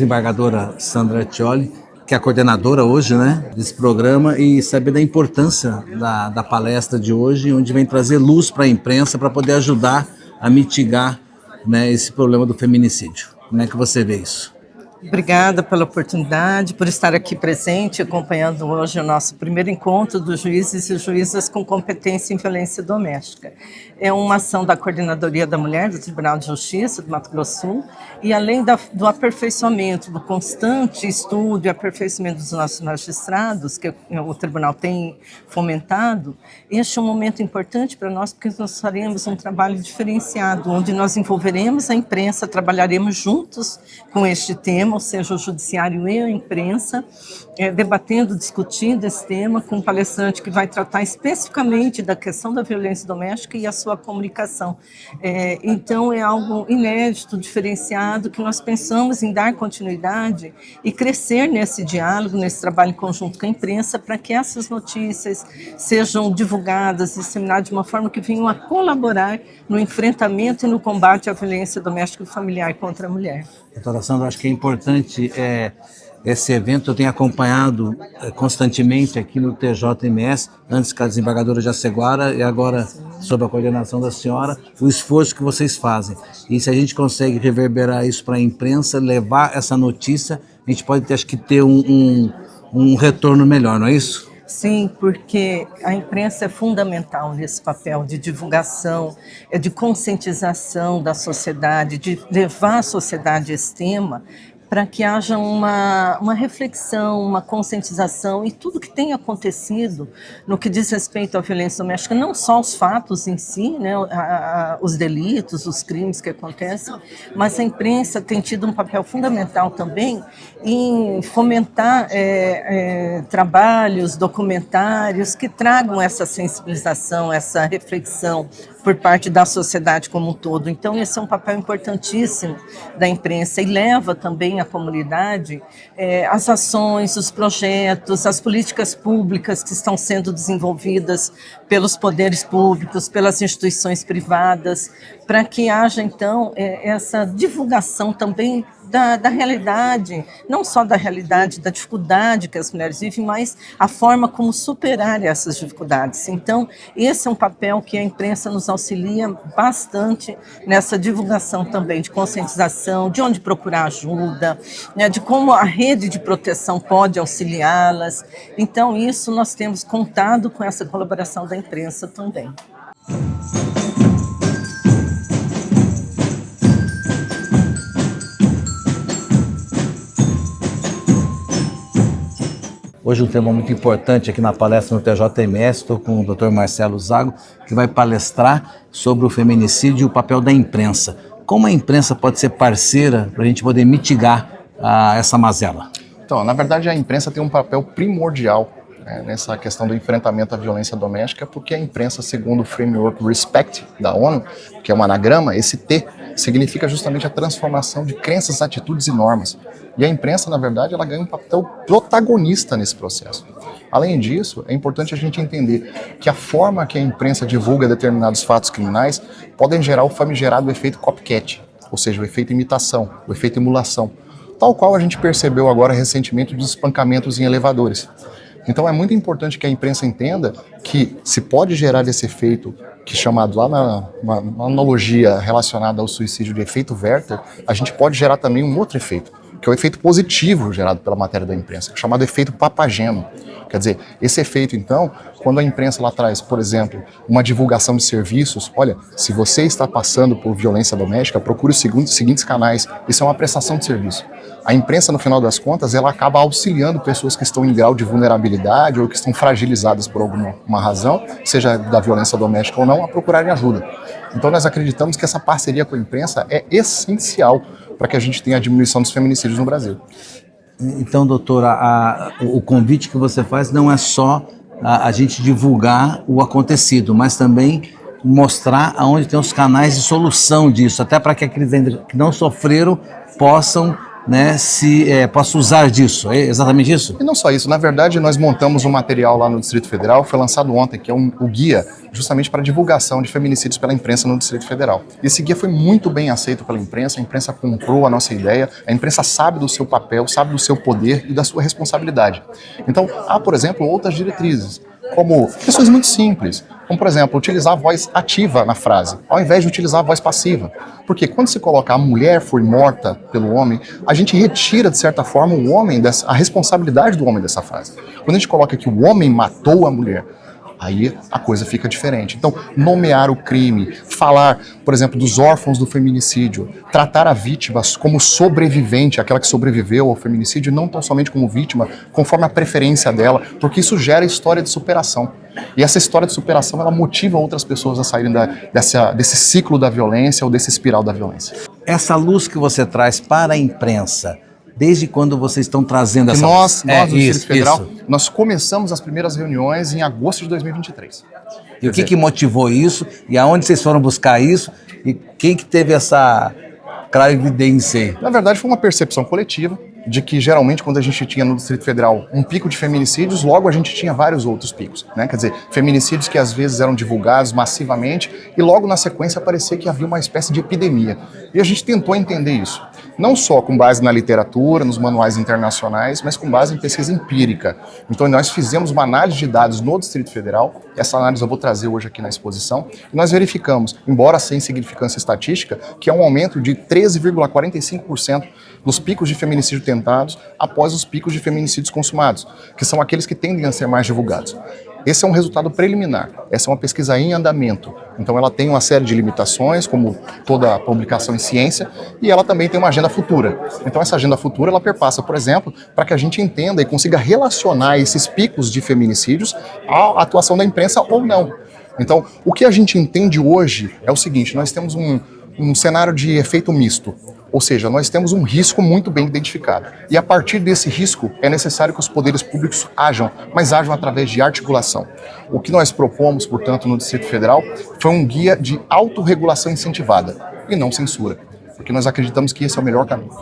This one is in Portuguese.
desembargadora Sandra Tioli, que é a coordenadora hoje, né, desse programa, e saber da importância da palestra de hoje, onde vem trazer luz para a imprensa para poder ajudar a mitigar, né, esse problema do feminicídio. Como é que você vê isso? Obrigada pela oportunidade, por estar aqui presente, acompanhando hoje o nosso primeiro encontro dos juízes e juízas com competência em violência doméstica. É uma ação da Coordenadoria da Mulher do Tribunal de Justiça do Mato Grosso do Sul, e além do aperfeiçoamento, do constante estudo e aperfeiçoamento dos nossos magistrados, que o tribunal tem fomentado, este é um momento importante para nós, porque nós faremos um trabalho diferenciado, onde nós envolveremos a imprensa, trabalharemos juntos com este tema, ou seja, o judiciário e a imprensa, debatendo, discutindo esse tema com um palestrante que vai tratar especificamente da questão da violência doméstica e a sua comunicação. Então, é algo inédito, diferenciado, que nós pensamos em dar continuidade e crescer nesse diálogo, nesse trabalho em conjunto com a imprensa, para que essas notícias sejam divulgadas, disseminadas de uma forma que venham a colaborar no enfrentamento e no combate à violência doméstica e familiar contra a mulher. Doutora Sandra, acho que é importante esse evento. Eu tenho acompanhado constantemente aqui no TJMS, antes com a desembargadora Jaceguara e agora sob a coordenação da senhora, o esforço que vocês fazem. E se a gente consegue reverberar isso para a imprensa, levar essa notícia, a gente pode acho que ter um retorno melhor, não é isso? Sim, porque a imprensa é fundamental nesse papel de divulgação, de conscientização da sociedade, de levar a sociedade a esse tema, para que haja uma reflexão, uma conscientização e tudo que tem acontecido no que diz respeito à violência doméstica, não só os fatos em si, né, os delitos, os crimes que acontecem, mas a imprensa tem tido um papel fundamental também em fomentar trabalhos, documentários que tragam essa sensibilização, essa reflexão por parte da sociedade como um todo. Então, esse é um papel importantíssimo da imprensa e leva também à comunidade as ações, os projetos, as políticas públicas que estão sendo desenvolvidas pelos poderes públicos, pelas instituições privadas, para que haja, então, essa divulgação também da realidade, não só da realidade, da dificuldade que as mulheres vivem, mas a forma como superar essas dificuldades. Então, esse é um papel que a imprensa nos auxilia bastante nessa divulgação também, de conscientização, de onde procurar ajuda, né, de como a rede de proteção pode auxiliá-las. Então, isso nós temos contado com essa colaboração da imprensa também. Hoje um tema muito importante aqui na palestra no TJMS, estou com o Dr. Marcelo Zago, que vai palestrar sobre o feminicídio e o papel da imprensa. Como a imprensa pode ser parceira para a gente poder mitigar essa mazela? Então, na verdade, a imprensa tem um papel primordial nessa questão do enfrentamento à violência doméstica, porque a imprensa, segundo o Framework Respect da ONU, que é um anagrama, esse T significa justamente a transformação de crenças, atitudes e normas. E a imprensa, na verdade, ela ganha um papel protagonista nesse processo. Além disso, é importante a gente entender que a forma que a imprensa divulga determinados fatos criminais podem gerar o famigerado efeito copycat, ou seja, o efeito imitação, o efeito emulação, tal qual a gente percebeu agora recentemente dos espancamentos em elevadores. Então é muito importante que a imprensa entenda que se pode gerar esse efeito, que é chamado lá na analogia relacionada ao suicídio de efeito Werther, a gente pode gerar também um outro efeito, que é o efeito positivo gerado pela matéria da imprensa, chamado efeito Papageno. Quer dizer, esse efeito, então, quando a imprensa lá traz, por exemplo, uma divulgação de serviços, olha, se você está passando por violência doméstica, procure os seguintes canais, isso é uma prestação de serviço. A imprensa, no final das contas, ela acaba auxiliando pessoas que estão em grau de vulnerabilidade ou que estão fragilizadas por alguma razão, seja da violência doméstica ou não, a procurarem ajuda. Então nós acreditamos que essa parceria com a imprensa é essencial para que a gente tenha a diminuição dos feminicídios no Brasil. Então, doutora, o convite que você faz não é só a gente divulgar o acontecido, mas também mostrar aonde tem os canais de solução disso, até para que aqueles que não sofreram possam né, posso usar disso. É exatamente isso? E não só isso, na verdade nós montamos um material lá no Distrito Federal, foi lançado ontem, que é o guia justamente para divulgação de feminicídios pela imprensa no Distrito Federal. E esse guia foi muito bem aceito pela imprensa, a imprensa comprou a nossa ideia, a imprensa sabe do seu papel, sabe do seu poder e da sua responsabilidade. Então, há, por exemplo, outras diretrizes, como questões muito simples, como, por exemplo, utilizar a voz ativa na frase, ao invés de utilizar a voz passiva. Porque quando se coloca a mulher foi morta pelo homem, a gente retira, de certa forma, a responsabilidade do homem dessa frase. Quando a gente coloca que o homem matou a mulher, aí a coisa fica diferente. Então, nomear o crime, falar, por exemplo, dos órfãos do feminicídio, tratar a vítima como sobrevivente, aquela que sobreviveu ao feminicídio, não tão somente como vítima, conforme a preferência dela, porque isso gera história de superação. E essa história de superação, ela motiva outras pessoas a saírem desse ciclo da violência ou desse espiral da violência. Essa luz que você traz para a imprensa, desde quando vocês estão trazendo essa... Nós no Distrito Federal, nós começamos as primeiras reuniões em agosto de 2023. E o que motivou isso? E aonde vocês foram buscar isso? E quem que teve essa clarividência aí? Na verdade, foi uma percepção coletiva de que, geralmente, quando a gente tinha no Distrito Federal um pico de feminicídios, logo a gente tinha vários outros picos, né? Quer dizer, feminicídios que às vezes eram divulgados massivamente e logo na sequência parecia que havia uma espécie de epidemia. E a gente tentou entender isso. Não só com base na literatura, nos manuais internacionais, mas com base em pesquisa empírica. Então nós fizemos uma análise de dados no Distrito Federal, essa análise eu vou trazer hoje aqui na exposição, e nós verificamos, embora sem significância estatística, que é um aumento de 13,45% dos picos de feminicídio tentados após os picos de feminicídios consumados, que são aqueles que tendem a ser mais divulgados. Esse é um resultado preliminar, essa é uma pesquisa em andamento, então ela tem uma série de limitações, como toda publicação em ciência, e ela também tem uma agenda futura. Então essa agenda futura, ela perpassa, por exemplo, para que a gente entenda e consiga relacionar esses picos de feminicídios à atuação da imprensa ou não. Então, o que a gente entende hoje é o seguinte, nós temos um cenário de efeito misto. Ou seja, nós temos um risco muito bem identificado. E a partir desse risco, é necessário que os poderes públicos ajam, mas ajam através de articulação. O que nós propomos, portanto, no Distrito Federal, foi um guia de autorregulação incentivada, e não censura, porque nós acreditamos que esse é o melhor caminho.